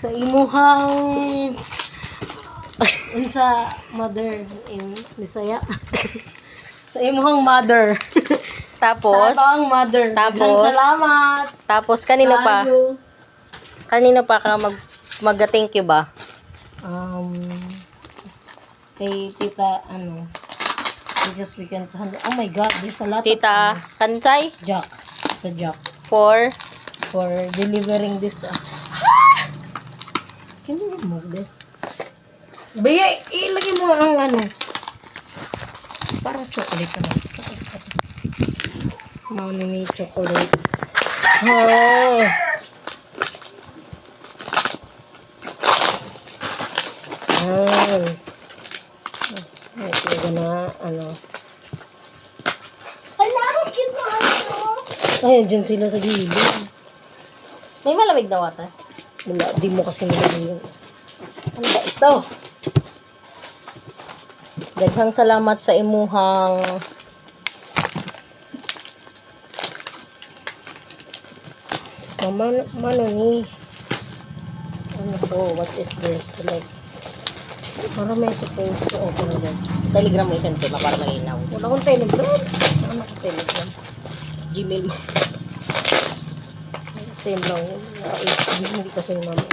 Sa imuhang unsa mother in Bisaya. Sa imuhang mother. Tapos, Sa abang mother. tapos, Salamat. tapos kanino pa? Tayo. Kanino pa ka mag-thank you ba? Kay tita, because we can handle. Oh my God, there's a lot Tita of Kansay Jack. The Jack. for For delivering this. Can you remove this? Baya, ilagay mo ang parang chocolate naman. May chocolate. Oh. Ay. Ay, talaga na, Ay, dyan sila sa gilid. may malamig na water. Wala, di mo kasi nilagay yun. Ano ba ito? Daghang salamat sa imuhang Mano ni? Ano to? What is this? Like, para may supposed to open this. Telegram mo isang tema para malinaw. Wala akong telegram. Ano akong telegram? Gmail mo. Same lang. Hindi kasi mama.